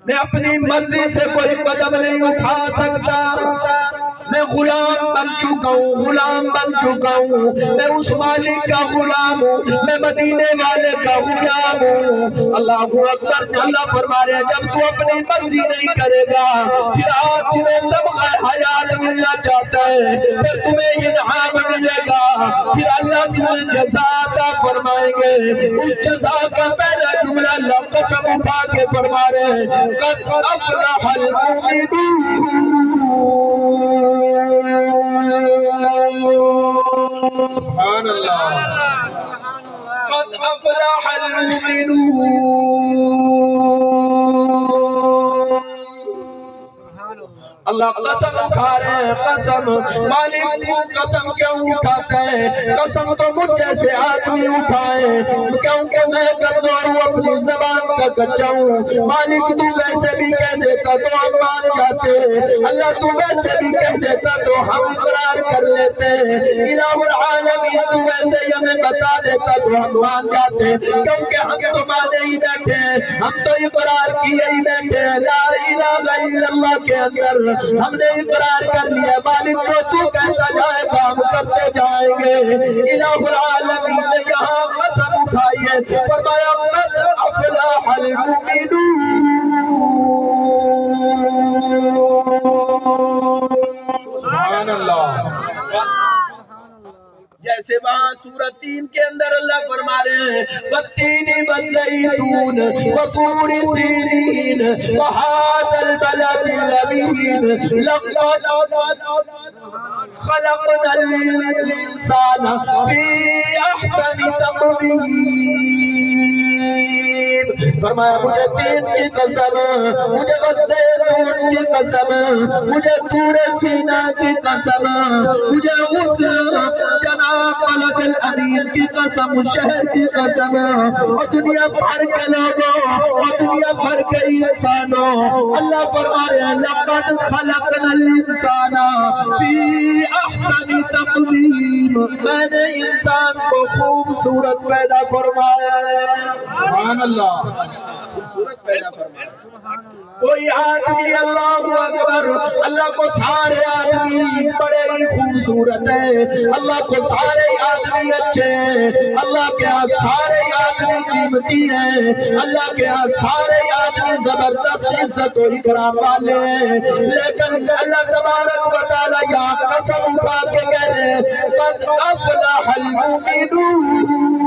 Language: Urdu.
میں اپنی مرضی سے کوئی قدم نہیں اٹھا سکتا، میں غلام بن چکا ہوں، غلام بن چکا ہوں، میں اس مالک کا غلام ہوں، میں مدینے والے کا غلام ہوں۔ اللہ اکبر۔ اللہ فرما رہے ہیں جب تو اپنی مرضی نہیں کرے گا، پھر آج تمہیں دمغہ حیات ملنا چاہتا ہے، پھر تمہیں انعام ملے گا، پھر اللہ تمہیں جزا عطا فرمائیں گے۔ اس جزا کا پہلا جملہ اللہ قسم اٹھا کے فرما رہے ہیں، قد افلح المؤمنون۔ سبحان اللہ، قد افلح المؤمنون۔ اللہ قسم اٹھا رہے ہیں، قسم مالک تو قسم کیوں اٹھاتے ہیں؟ قسم تو مجھ جیسے آدمی اٹھائیں، کیونکہ میں کمزور ہوں، اپنی زبان کا کچا ہوں۔ مالک تو ویسے بھی کہہ دیتا تو ہم مان جاتے، اللہ تو ویسے بھی کہہ دیتا تو ہم اقرار کر لیتے، الہ العالمین تو ویسے ہی ہمیں بتا دیتا تو ہم مان جاتے، کیونکہ ہم تو مانے ہی بیٹھے ہیں، ہم تو اقرار کیے ہی بیٹھے ہیں، لا الہ الا اللہ کے اندر ہم نے اقرار کر لیا، مالک کو تو کہتا جائے گا ہم کرتے جائیں گے۔ الہ العالمین نے یہاں قسم اٹھائی ہے، فرمایا قد افلح المؤمنون۔ سبحان اللہ۔ جیسے وہاں سورہ 3 کے اندر اللہ فرما رہے ہیں والتین والزیتون وطور سینین وہذا البلد الامین لقد خلقنا الانسان فی احسن تقویم۔ فرمایا مجھے تین کی قسم، مجھے والزیتون کی قسم، مجھے طور سینا کی قسم، مجھے اس جناب بلد الامین کی قسم، شہر کی قسم، اور دنیا بھر کے لوگوں اور دنیا بھر کے انسانوں، اللہ فرما رہے ہیں لقد خلقنا الانسان فی احسن تقویم، میں نے انسان کو خوبصورت پیدا فرمایا ہے۔ سبحان اللہ، خوبصورت پیدا فرمایا۔ کوئی آدمی اللہ اکبر، اللہ کو سارے آدمی بڑے ہی خوبصورت ہیں، اللہ کو سارے آدمی اچھے ہیں، اللہ کے ہاں سارے آدمی قیمتی ہیں، اللہ کے ہاں سارے آدمی زبردست عزت و اکرام والے ہیں، لیکن اللہ تبارک و تعالی یہاں قسم اٹھا کے کہہ رہے ہیں قد افلح المؤمنون۔